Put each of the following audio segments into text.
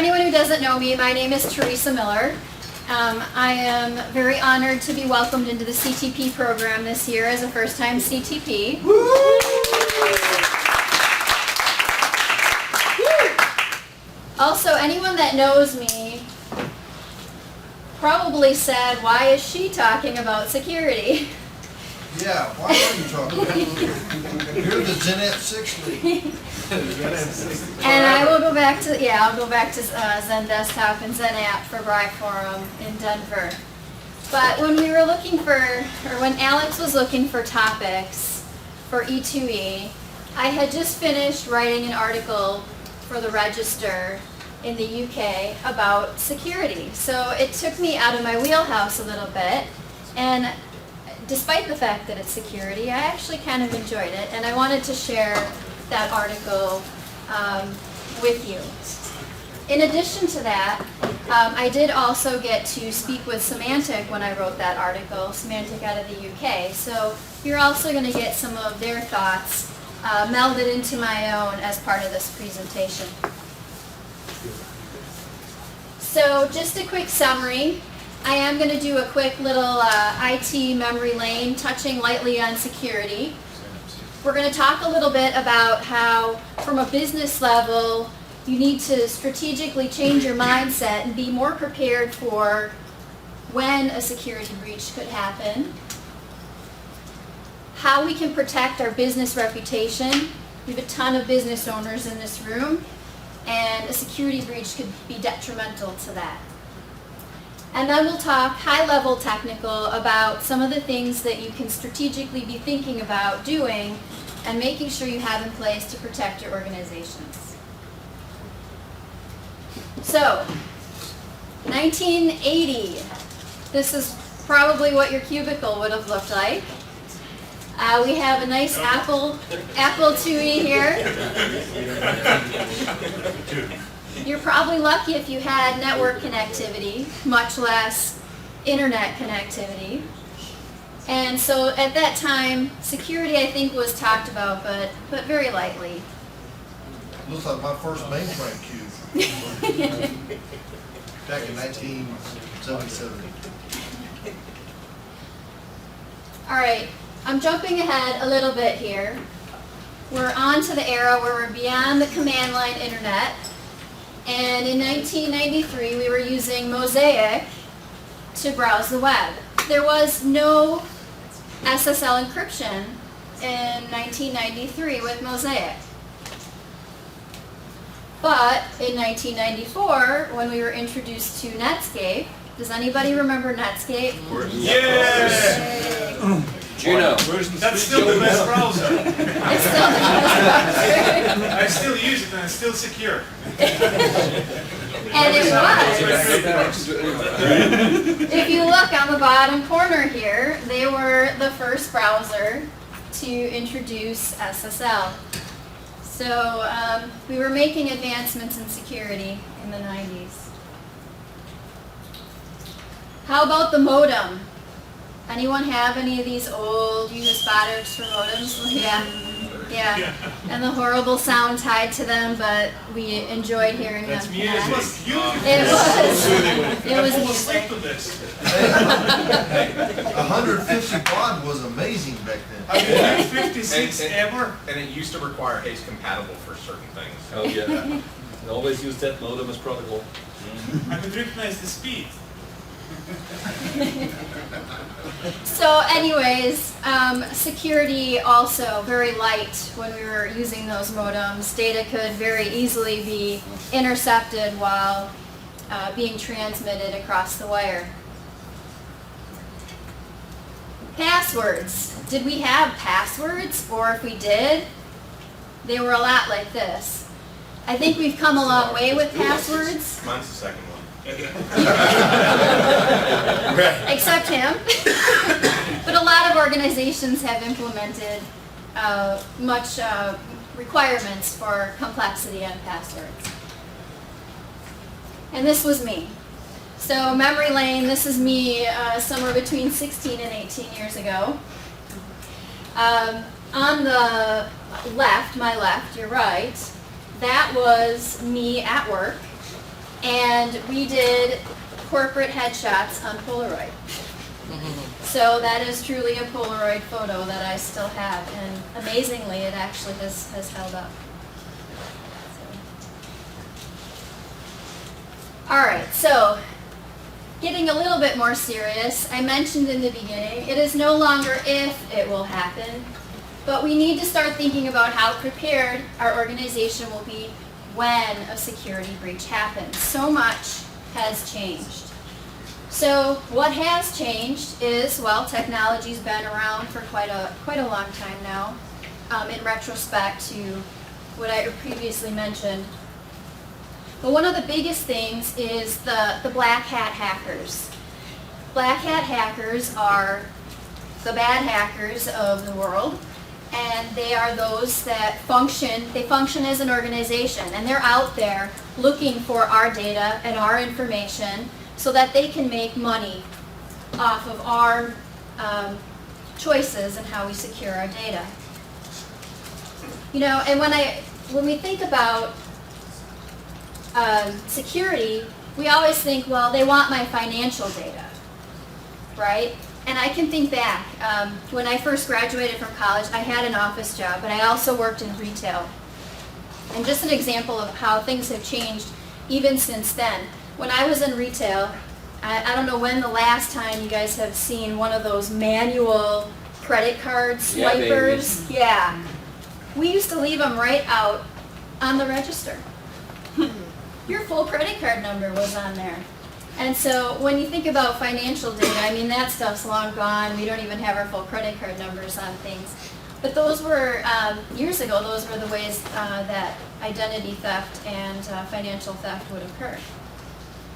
anyone who doesn't know me, my name is Teresa Miller. I am very honored to be welcomed into the CTP program this year as a first-time CTP. Also, anyone that knows me probably said, why is she talking about security? Yeah, why are you talking about it? You're the Zenit 6 lead. And I will go back to, I'll go back to Zen Desktop and Zen App for Bri Forum in Denver. But when we were looking for, or when Alex was looking for topics for E2E, I had just finished writing an article for the Register in the UK about security. So it took me out of my wheelhouse a little bit, and despite the fact that it's security, I actually kind of enjoyed it, and I wanted to share that article with you. In addition to that, I did also get to speak with Symantec when I wrote that article, Symantec out of the UK. So you're also going to get some of their thoughts melded into my own as part of this presentation. So just a quick summary. I am going to do a quick little IT memory lane, touching lightly on security. We're going to talk a little bit about how, from a business level, you need to strategically change your mindset and be more prepared for when a security breach could happen. How we can protect our business reputation. We have a ton of business owners in this room, and a security breach could be detrimental to that. And then we'll talk high-level technical about some of the things that you can strategically be thinking about doing and making sure you have in place to protect your organizations. So, 1980. This is probably what your cubicle would have looked like. We have a nice Apple IIe here. You're probably lucky if you had network connectivity, much less internet connectivity. And so at that time, security I think was talked about, but very lightly. Looks like my first mainframe cube. Back in 1977. All right, I'm jumping ahead a little bit here. We're on to the era where we're beyond the command line internet. And in 1993, we were using Mosaic to browse the web. There was no SSL encryption in 1993 with Mosaic. But in 1994, when we were introduced to Netscape, does anybody remember Netscape? Yes! Juno. That's still the best browser. It's still the best browser. I still use it and it's still secure. And it was. If you look on the bottom corner here, they were the first browser to introduce SSL. So we were making advancements in security in the 90s. How about the modem? Anyone have any of these old US spotters for modems? Yeah. And the horrible sound tied to them, but we enjoyed hearing them. It was beautiful. It was Almost sleep music. with this. 150 baud was amazing back I then. mean, 56 ever. And it used to require haze compatible for certain things. Oh yeah. And always use that modem as protocol. I could recognize the speed. So anyways, security also very light when we were using those modems. Data could very easily be intercepted while being transmitted across the wire. Passwords. Did we have passwords? Or if we did, they were a lot like this. I think we've come a long way with passwords. Mine's the second one. Except him. But a lot of organizations have implemented much requirements for complexity on passwords. And this was me. So memory lane, this is me somewhere between 16 and 18 years ago. On the left, my left, your right, that was me at work. and we did corporate headshots on Polaroid. So that is truly a Polaroid photo that I still have, and amazingly, it actually has held up. All right, so getting a little bit more serious, I mentioned in the beginning, it is no longer if it will happen, but we need to start thinking about how prepared our organization will be when a security breach happens. So much has changed. So what has changed is, well, technology's been around for quite a long time now. In retrospect to what I previously mentioned. But one of the biggest things is the black hat hackers. Black hat hackers are the bad hackers of the world, and they are those that function as an organization, and they're out there looking for our data and our information so that they can make money off of our choices and how we secure our data. You know, and when we think about security, we always think, well, they want my financial data, right? And I can think back, when I first graduated from college, I had an office job, but I also worked in retail. And just an example of how things have changed even since then. When I was in retail, I don't know when the last time you guys have seen one of those manual credit card swipers. Yeah. We used to leave them right out on the register. Your full credit card number was on there. And so when you think about financial data, I mean, that stuff's long gone. We don't even have our full credit card numbers on things. But those were, years ago, those were the ways that identity theft and financial theft would occur.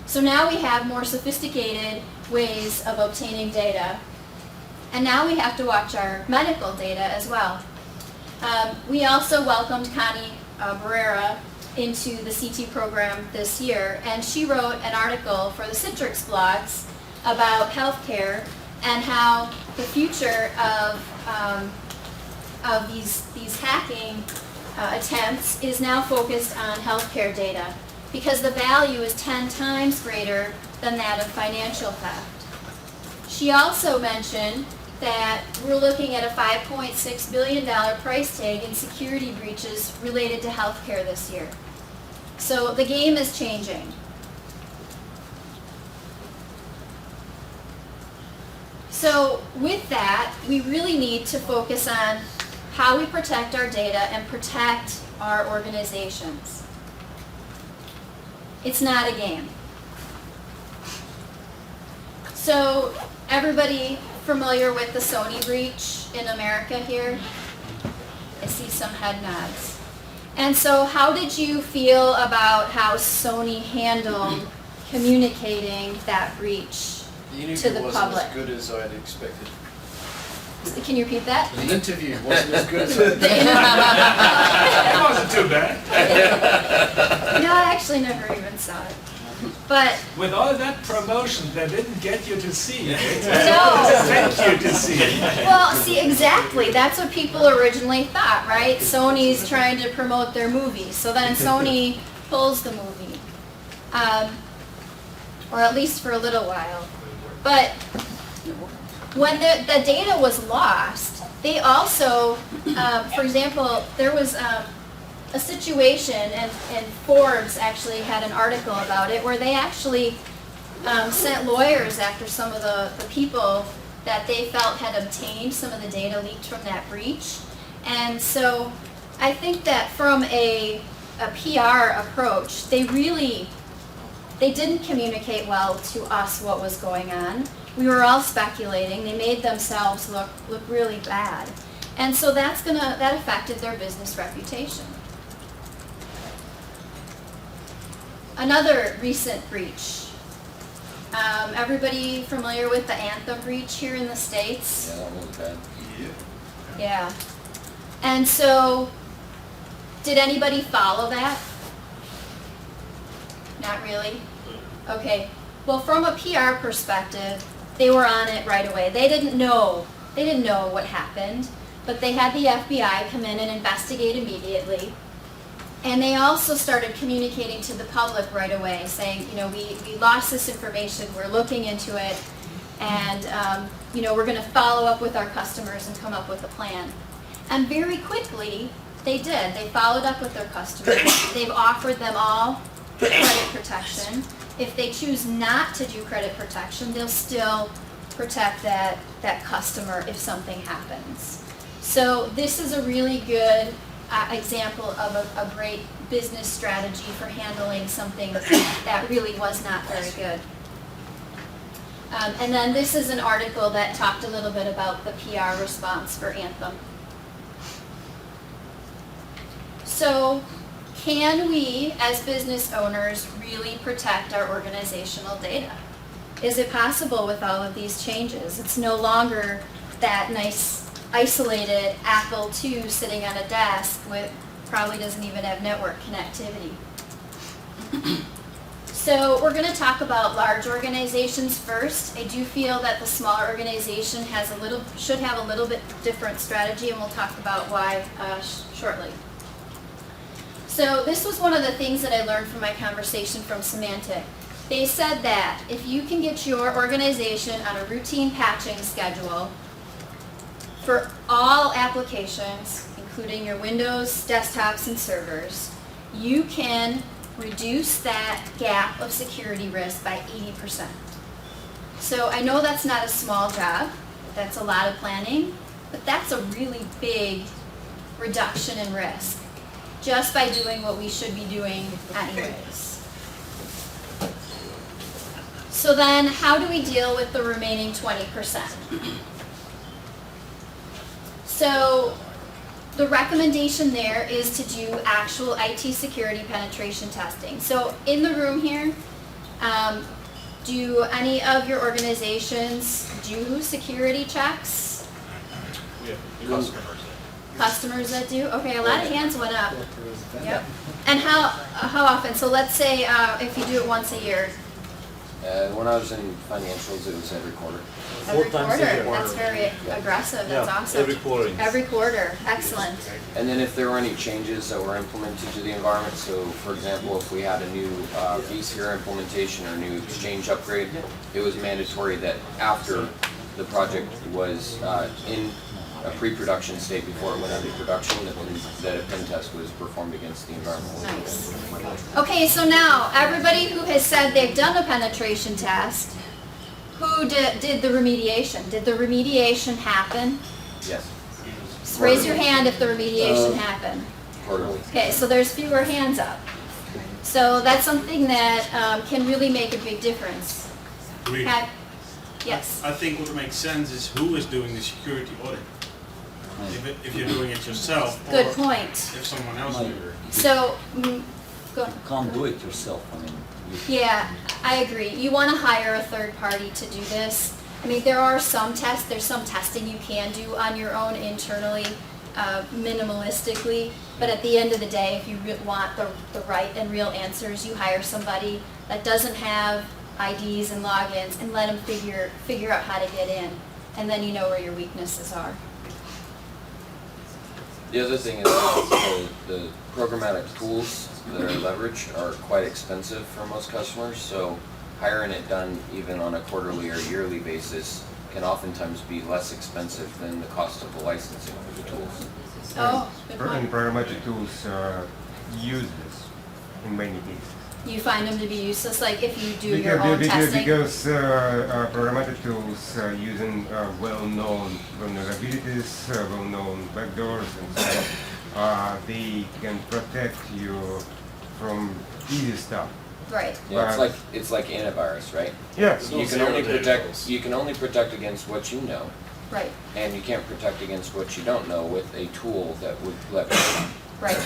So now we have more sophisticated ways of obtaining data. And now we have to watch our medical data as well. We also welcomed Connie Barrera into the CT program this year, and she wrote an article for the Citrix blogs about healthcare and how the future of these hacking attempts is now focused on healthcare data, because the value is 10 times greater than that of financial theft. She also mentioned that we're looking at a $5.6 billion price tag in security breaches related to healthcare this year. So the game is changing. So with that, we really need to focus on how we protect our data and protect our organizations. It's not a game. So everybody familiar with the Sony breach in America here? I see some head nods. And so how did you feel about how Sony handled communicating that breach to the wasn't public? as good as I'd expected. Can you repeat that? The interview wasn't as good as I'd The interview. It wasn't too bad. No, I actually never even saw it. But With all that promotion, they didn't get you to see it. no. Sent you to see it. Well, see, exactly. That's what people originally thought, right? Sony's trying to promote their movie. So then Sony pulls the movie. Or at least for a little while. But when the data was lost, they also, for example, there was a situation, and Forbes actually had an article about it, where they actually sent lawyers after some of the people that they felt had obtained some of the data leaked from that breach. And so I think that from a PR approach, they didn't communicate well to us what was going on. We were all speculating. They made themselves look really bad. And so that affected their business reputation. Another recent breach. Everybody familiar with the Anthem Breach here in the States? Yeah, that was bad. Yeah. And so, did anybody follow that? Not really? Okay. Well, from a PR perspective, they were on it right away. They didn't know what happened, but they had the FBI come in and investigate immediately. And they also started communicating to the public right away, saying, you know, we lost this information, we're looking into it, and, you know, we're going to follow up with our customers and come up with a plan. And very quickly, they did. They followed up with their customers. They've offered them all credit protection. If they choose not to do credit protection, they'll still protect that customer if something happens. So this is a really good example of a great business strategy for handling something that really was not very good. And then this is an article that talked a little bit about the PR response for Anthem. So, can we, as business owners, really protect our organizational data? Is it possible with all of these changes? It's no longer that nice, isolated Apple II sitting on a desk with probably doesn't even have network connectivity. So we're going to talk about large organizations first. I do feel that the smaller organization should have a little bit different strategy, and we'll talk about why shortly. So this was one of the things that I learned from my conversation from Symantec. They said that if you can get your organization on a routine patching schedule for all applications, including your Windows, desktops, and servers, you can reduce that gap of security risk by 80%. So I know that's not a small job, that's a lot of planning, but that's a really big reduction in risk just by doing what we should be doing anyways. So then how do we deal with the remaining 20%? So the recommendation there is to do actual IT security penetration testing. So in the room here, do any of your organizations do security checks? We have customers. Customers that do? Okay, a lot of hands went up. Yep. And how often? So let's say if you do it once a year. When I was in financials, it was every quarter. Every 4 times quarter. a year. That's very aggressive. That's Yeah, awesome. every quarter. Every quarter. Excellent. And then if there were any changes that were implemented to the environment, so for example, if we had a new vSphere implementation or new Exchange upgrade, it was mandatory that after the project was in a pre-production state before it went into production, that a pen test was performed against the environment. Nice. Okay, so now everybody who has said they've done a penetration test, who did the remediation? Did the remediation happen? Yes, Just raise your hand if the remediation happened. quarterly. Okay, so there's fewer hands up. So that's something that can really make a big difference. Yes. I think what makes sense is who is doing the security audit. If you're doing it yourself, or Good point. if someone else doing it. So, go on. Can't do it yourself, I mean. Yeah, I agree. You want to hire a third party to do this. I mean, there's some testing you can do on your own internally, minimalistically, but at the end of the day, if you want the right and real answers, you hire somebody that doesn't have IDs and logins and let them figure out how to get in, and then you know where your weaknesses are. The other thing is that the programmatic tools that are leveraged are quite expensive for most customers, so hiring it done even on a quarterly or yearly basis can oftentimes be less expensive than the cost of the licensing for the tools. Oh, good And point. programmatic tools use this in many cases. You find them to be useless, like if you do your own testing? Because programmatic tools using well-known vulnerabilities, well-known backdoors and so on, they can protect you from easy stuff. Right. Yeah, it's like antivirus, right? Yes. You can only protect against what you know, Right, and you can't protect against what you don't know with a tool that would let you. right.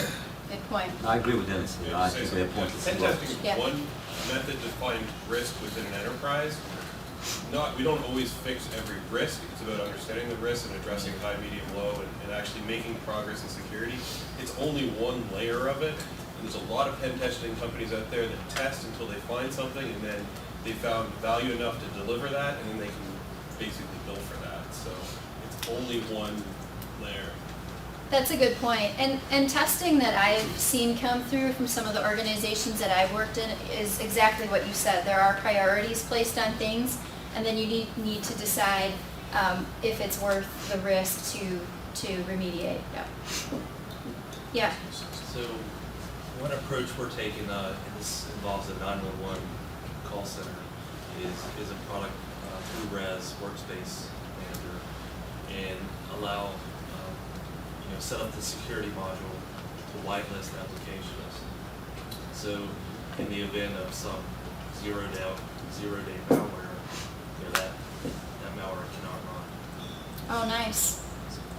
Good point. I agree with Dennis, I think their point is Pen well. testing is Yeah. one method to find risk within an enterprise. We don't always fix every risk. It's about understanding the risk and addressing high, medium, low, and actually making progress in security. It's only one layer of it. And there's a lot of pen testing companies out there that test until they find something, and then they found value enough to deliver that, and then they can basically bill for that. So it's only one layer. That's a good point. And testing that I've seen come through from some of the organizations that I've worked in is exactly what you said. There are priorities placed on things, and then you need to decide if it's worth the risk to remediate. Yeah. Yeah. So, one approach we're taking, and this involves a 911 call center, is a product through Res Workspace Manager, and allow set up the security module to whitelist applications. So, in the event of some zero-day malware, that malware cannot run. Oh, nice.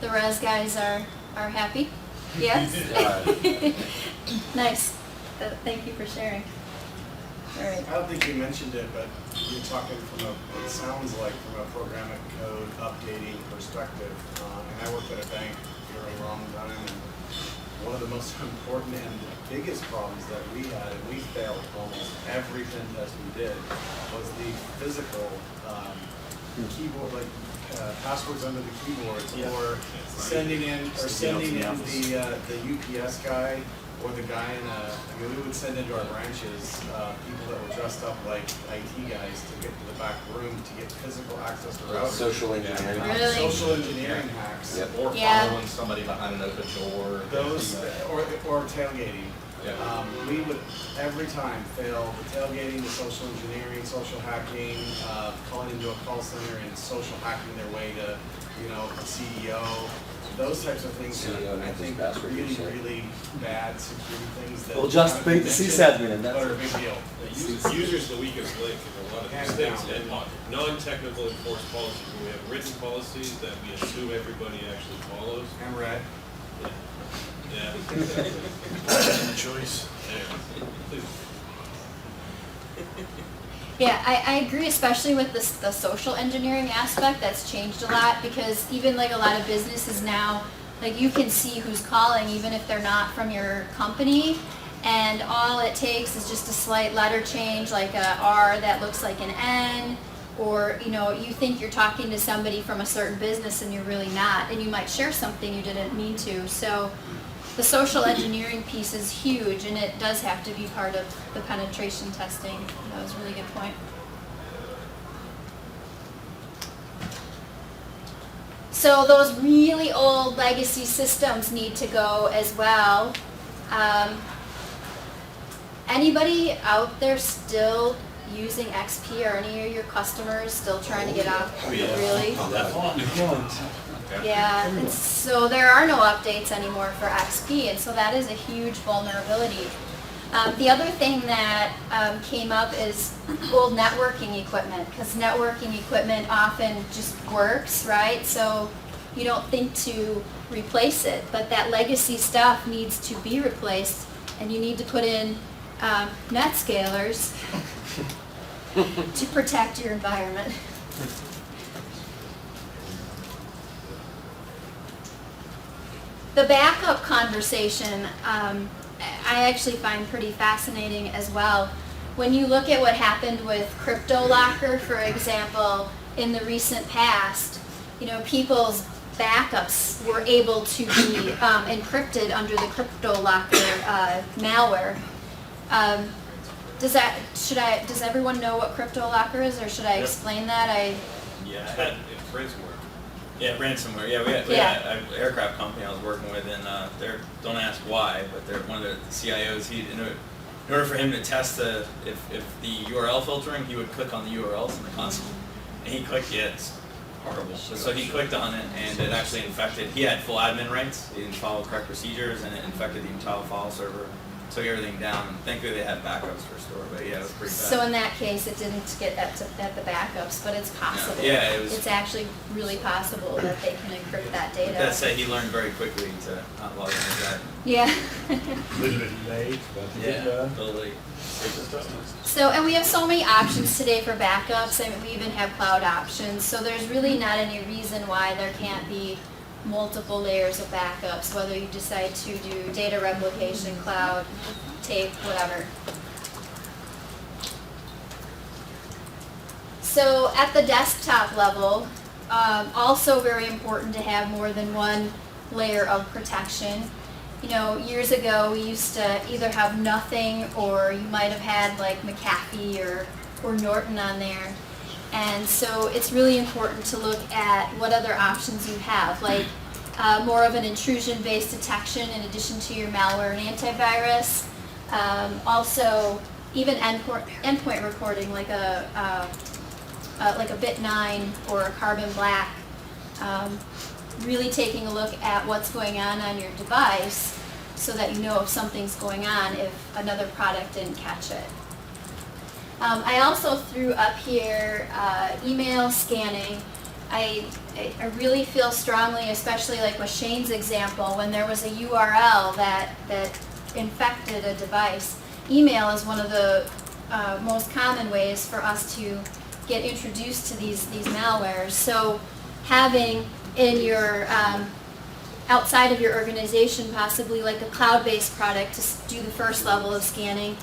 The Res guys are happy. Yes. Nice. Thank you for sharing. All right. I don't think you mentioned it, but you're talking it sounds like from a programming code updating perspective. And I worked at a bank for a long time, and one of the most important and biggest problems that we had, and we failed almost every pen test we did, was the physical keyboard, like passwords under the keyboards, or sending in the UPS guy or the guy we would send into our branches people that were dressed up like IT guys to get to the back room to get physical access to routers. Social engineering. Really? Social engineering hacks. Yep. Or following somebody behind an open door. Those, or tailgating. Yeah. We would every time fail the tailgating, the social engineering, social hacking, calling into a call center and social hacking their way to, the CEO. Those types of things CEO are, I think, really bad security things that Well, just beat the sysadmin and that are a that's big deal. The user's the weakest link in a lot of these Hands things, down. and non-technical enforced policies, when we have written policies that we assume everybody actually follows. And red. Yeah. Choice. Anyway, please. Yeah, I agree, especially with the social engineering aspect. That's changed a lot, because even like a lot of businesses now, like you can see who's calling even if they're not from your company, and all it takes is just a slight letter change, like a R that looks like an N, or you think you're talking to somebody from a certain business and you're really not, and you might share something you didn't mean to. So the social engineering piece is huge, and it does have to be part of the penetration testing. That was a really good point. So those really old legacy systems need to go as well. Anybody out there still using XP, or any of your customers still trying to get off? Really? Yeah, so there are no updates anymore for XP, and so that is a huge vulnerability. The other thing that came up is old networking equipment, because networking equipment often just works, right? So you don't think to replace it, but that legacy stuff needs to be replaced, and you need to put in net scalers to protect your environment. The backup conversation, I actually find pretty fascinating as well. When you look at what happened with CryptoLocker, for example, in the recent past, people's backups were able to be encrypted under the CryptoLocker malware. Does everyone know what CryptoLocker is, or should I explain that? Yeah. It's ransomware. Yeah, ransomware. Yeah, we had an aircraft company I was working with, and don't ask why, but they're one of the CIOs. In order for him to test if the URL filtering, he would click on the URLs in the console, and he clicked it's horrible. So he clicked on it, and it actually infected. He had full admin rights. He didn't follow correct procedures, and it infected the entire file server. Took everything down, and thankfully they had backups for store, but yeah, it was pretty bad. So in that case, it didn't get at the backups, but it's possible. Yeah, it was. It's actually really possible that they can encrypt that data. That said, he learned very quickly to not log into that. Yeah. Little bit late, but Yeah, totally. So, and we have so many options today for backups, and we even have cloud options. So there's really not any reason why there can't be multiple layers of backups, whether you decide to do data replication, cloud, tape, whatever. So at the desktop level, also very important to have more than one layer of protection. You know, years ago we used to either have nothing, or you might have had like McAfee or Norton on there. And so it's really important to look at what other options you have, like more of an intrusion-based detection in addition to your malware and antivirus. Also, even endpoint recording, like a Bit9 or a Carbon Black. Really taking a look at what's going on your device so that you know if something's going on if another product didn't catch it. I also threw up here email scanning. I really feel strongly, especially like with Shane's example, when there was a URL that infected a device. Email is one of the most common ways for us to get introduced to these malwares. So having in your outside of your organization possibly like a cloud-based product to do the first level of scanning,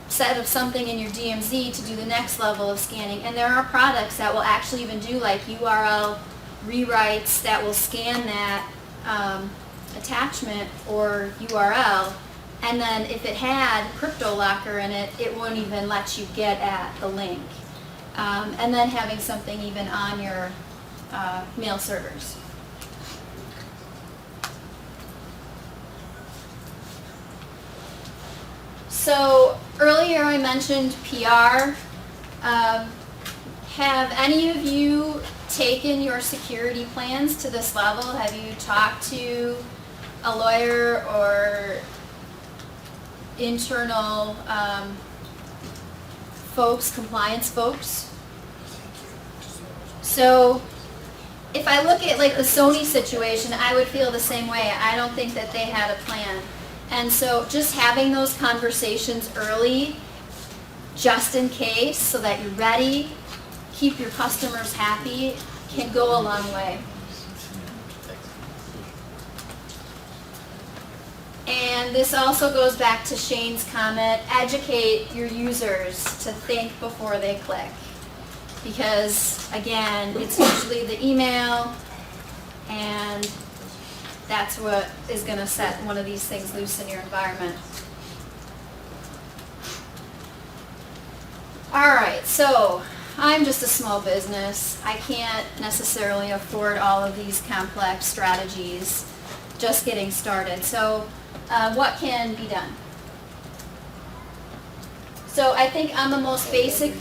set of something in your DMZ to do the next level of scanning. And there are products that will actually even do like URL rewrites that will scan that attachment or URL, and then if it had crypto locker in it, it won't even let you get at the link. And then having something even on your mail servers. So earlier I mentioned PR. Have any of you taken your security plans to this level? Have you talked to a lawyer or internal folks, compliance folks? So if I look at like the Sony situation, I would feel the same way. I don't think that they had a plan. And so just having those conversations early, just in case, so that you're ready, keep your customers happy, can go a long way. And this also goes back to Shane's comment, educate your users to think before they click. Because again, it's usually the email, and that's what is going to set one of these things loose in your environment. Alright, so I'm just a small business. I can't necessarily afford all of these complex strategies just getting started. So what can be done? So I think on the most basic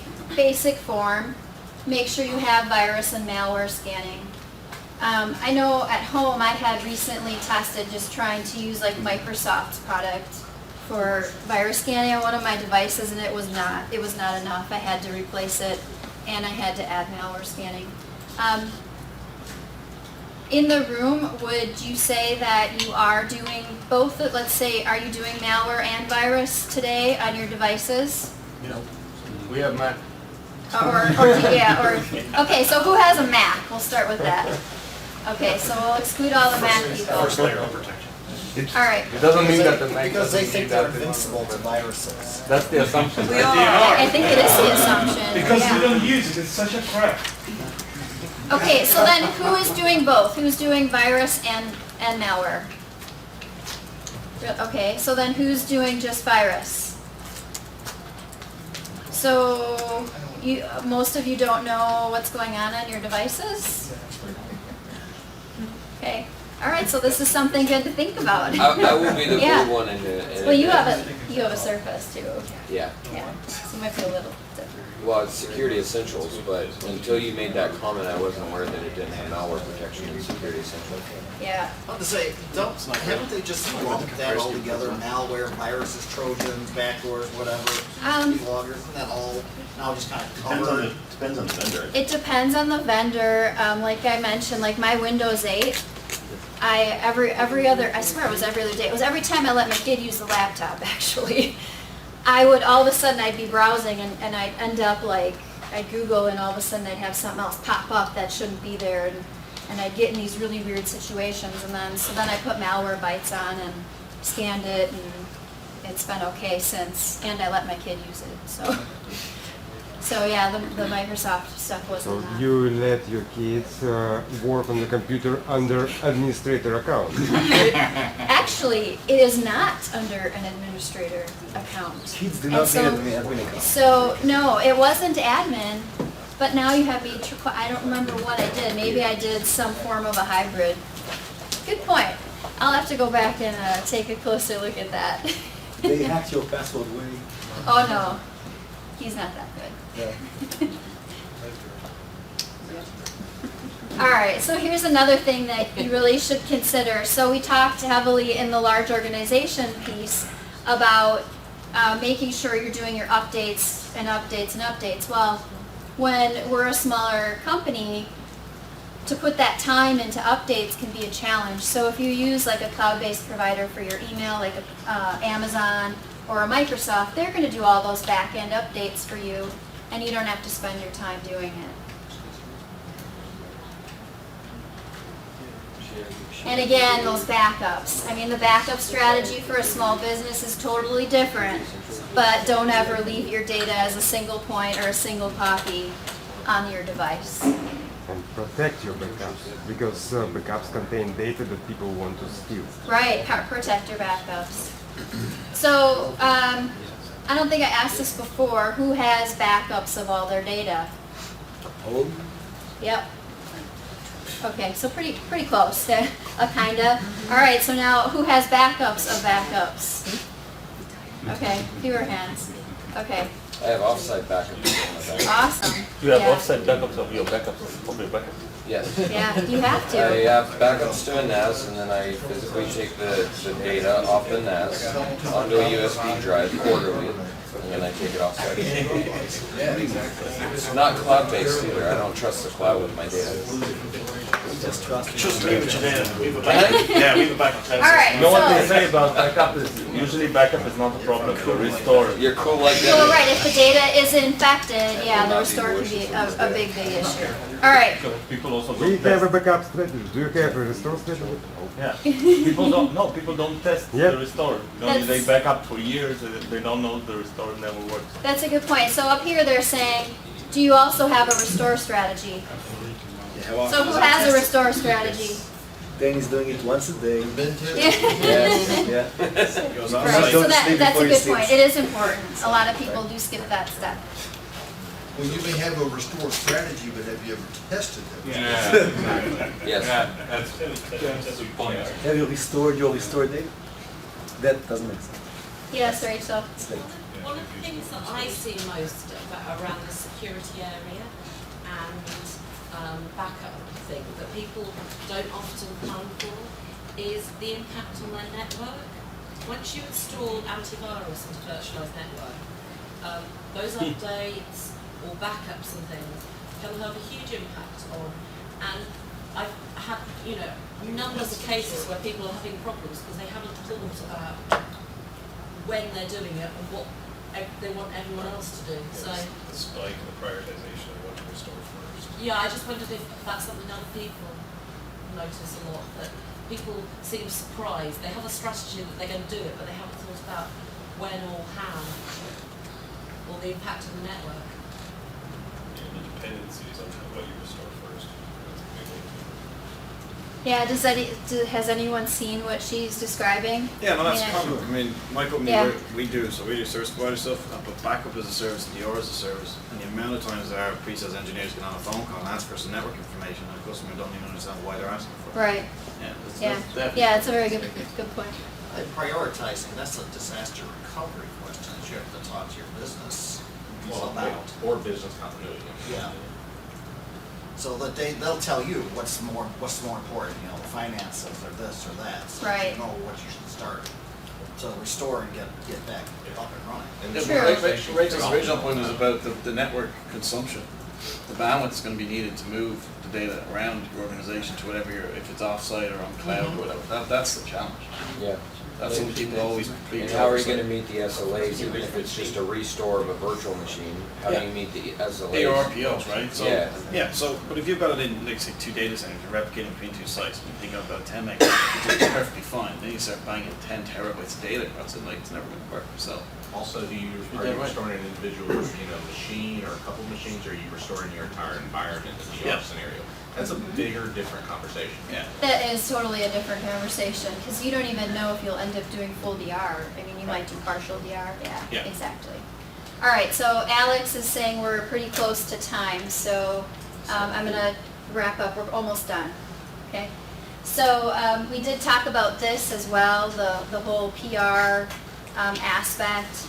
form, make sure you have virus and malware scanning. I know at home I had recently tested just trying to use like Microsoft's product for virus scanning on one of my devices, and it was not enough. I had to replace it, and I had to add malware scanning. In the room, would you say that you are doing both? Let's say, are you doing malware and virus today on your devices? No. We have Mac. Okay, so who has a Mac? We'll start with that. Okay, so we'll exclude all the Mac people. First layer of protection. All right. It doesn't mean that the Mac Because they doesn't think need they're that. invincible to viruses. That's the assumption. They Right? are. I think it is the assumption. Because yeah. we don't use it, it's such a crap. Okay, so then who is doing both? Who's doing virus and malware? Okay, so then who's doing just virus? So most of you don't know what's going on your devices? Okay, all right, so this is something good to think about. I will be the Yeah. blue one in the. Well, you have a Surface too. Yeah. Yeah, so it might be a little different. Well, it's security essentials, but until you made that comment, I wasn't aware that it didn't have malware protection in security essentials. Yeah. I want to say, haven't they just lumped that all together? Malware, viruses, trojans, backdoors, whatever, keyloggers, isn't that all now just kind of covered? Depends on the vendor. It depends on the vendor. Like I mentioned, like my Windows 8, every other day. It was every time I let my kid use the laptop, actually. I would, all of a sudden, I'd be browsing and I'd end up like, I'd Google and all of a sudden I'd have something else pop up that shouldn't be there, and I'd get in these really weird situations, and then I put malware bites on and scanned it, and it's been okay since, and I let my kid use it, so So yeah, the Microsoft stuff wasn't So on. you let your kids work on the computer under administrator account. Actually, it is not under an administrator account. Kids do And not so- need admin account. So, no, it wasn't admin, but now you have each, I don't remember what I did. Maybe I did some form of a hybrid. Good point. I'll have to go back and take a closer look at that. They hacked your password way. Oh, no. He's not that good. Yeah. All right, so here's another thing that you really should consider. So we talked heavily in the large organization piece about making sure you're doing your updates and updates and updates. Well, when we're a smaller company, to put that time into updates can be a challenge. So if you use like a cloud-based provider for your email, like Amazon or a Microsoft, they're going to do all those back-end updates for you, and you don't have to spend your time doing it. And again, those backups. I mean, the backup strategy for a small business is totally different, but don't ever leave your data as a single point or a single copy on your device. And protect your backups, because backups contain data that people want to steal. Right, protect your backups. So, I don't think I asked this before, who has backups of all their data? Oh, Yep. Okay, so pretty close, kinda. All right, so now who has backups of backups? Okay, fewer hands. Okay, I have offsite backups on my back. awesome. You have Yeah. offsite backups of your backups of your backups. Yes. Yeah, you have I to. have backups to a NAS, and then I physically take the data off the NAS onto a USB drive quarterly, and then I take it off site. It's not cloud-based either. I don't trust the cloud with my data. just trust me. Just leave it to them. Leave it back. Yeah, leave it back. All right, You know what they so, say about backup is usually backup is not a problem. The restore. You're cool like well, that? right, if the data is infected, yeah, the restore can be a big issue. All right, So people also We don't have a test. backup strategy. Do you have a restore strategy? Yeah. People don't. No, people don't test Yep. the restore. They That's- back up for years. And they don't know the restore never works. that's a good point. So up here they're saying, do you also have a restore strategy? So who has a restore strategy? Danny's doing it once a day. Right, Yeah. Goes on so Don't that, sleep that's a before you good sleep. point. It is important. A lot of people do skip that step. Well, you may have a restore strategy, but have you ever tested it? Yes. That's the point. Have you restored your restored data? That doesn't make sense. Yes, Rachel. It's like, One of the things that I see most around the security area and backup thing that people don't often plan for is the impact on their network. Once you install antivirus into a virtualized network, those updates or backups and things can have a huge impact on. And I've had, numbers of cases where people are having problems because they haven't thought about when they're doing it and what they want everyone else to do. So The spike in the prioritization of what to restore first. yeah, I just wondered if that's something other people notice a lot, that people seem surprised. They have a strategy that they're going to do it, but they haven't thought about when or how or the impact of the network. And the dependencies on what you restore first. That's a big one. Yeah, has anyone seen what she's describing? Yeah, no, that's I mean, common. I mean, my company, Yeah. we do service provider stuff, but backup as a service and DR as a service. And the amount of times our pre-sales engineers get on a phone call and ask for some network information, and the customer don't even understand why they're asking for it. Right. Yeah, that's Yeah. definitely. Yeah, it's a very good point. And prioritizing, that's a disaster recovery question that you have to talk to your business about. Or business continuity. Yeah. So that they'll tell you what's more important, the finances or this or that. So Right. you know what you should start to restore and get back up and running. Yeah, True. but Rachel's original point was about the network consumption. The bandwidth is going to be needed to move the data around your organization to whatever if it's offsite or on cloud or whatever. That's the challenge. Yeah. That's what people always completely. And how are you gonna meet the SLAs, even if it's just a restore of a virtual machine? How do you meet the SLAs? They are RPOs, right? So, Yeah. so, but if you've got it in, like, say, 2 data centers, you're replicating between 2 sites, and you think of about 10 megabytes, it's perfectly fine. Then you start banging 10 terabytes of data across it, like, it's never gonna work. So, Also, are you restoring an individual, machine or a couple machines, or are you restoring your entire environment in the VR scenario? That's a bigger, different conversation. Yeah. That is totally a different conversation, because you don't even know if you'll end up doing full VR. I mean, you might do partial VR, Yeah. exactly. All right, so Alex is saying we're pretty close to time, so I'm gonna wrap up, we're almost done, okay? So we did talk about this as well, the whole PR aspect.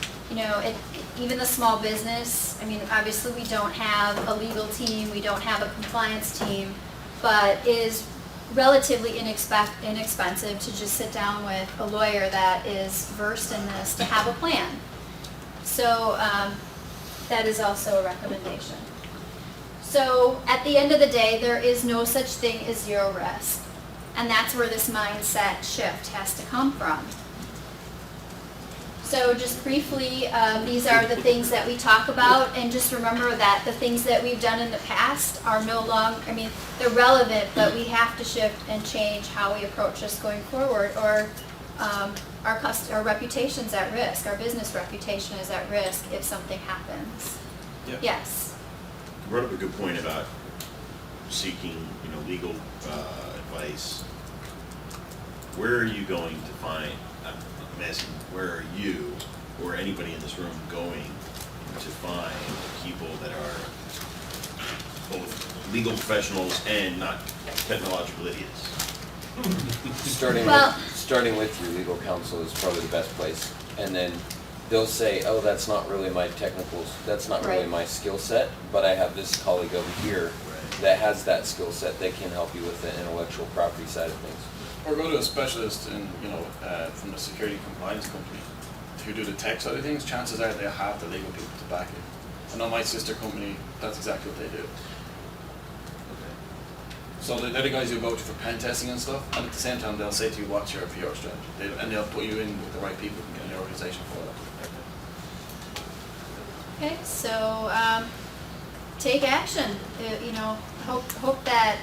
Even the small business, I mean, obviously we don't have a legal team, we don't have a compliance team, but it is relatively inexpensive to just sit down with a lawyer that is versed in this to have a plan. So that is also a recommendation. So at the end of the day, there is no such thing as zero risk. And that's where this mindset shift has to come from. So just briefly, these are the things that we talk about, and just remember that the things that we've done in the past are no longer, I mean, they're relevant, but we have to shift and change how we approach this going forward, or our reputation's at risk, our business reputation is at risk if something happens. Yep. Yes. You brought up a good point about seeking, legal advice. Where are you going to find? I'm asking, where are you or anybody in this room going to find people that are both legal professionals and not technological idiots? Starting with your legal counsel is probably the best place, and then they'll say, oh, that's not really my that's not really my skill set, but I have this colleague over here that has that skill set that can help you with the intellectual property side of things. Or go to a specialist in, from the security compliance company who do the tech side of things. Chances are they have the legal people to back it. I know my sister company, that's exactly what they do. So they're the guys who go to for pen testing and stuff, and at the same time they'll say to you, what's your PR strategy? And they'll put you in with the right people in the organization for that. Okay, so take action. Hope that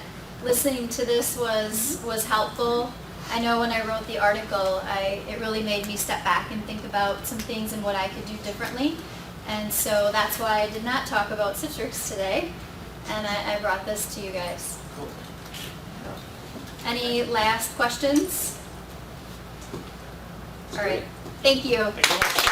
listening to this was helpful. I know when I wrote the article, it really made me step back and think about some things and what I could do differently. And so that's why I did not talk about Citrix today, and I brought this to you guys. Cool. Any last questions? All right, thank you. Thank you.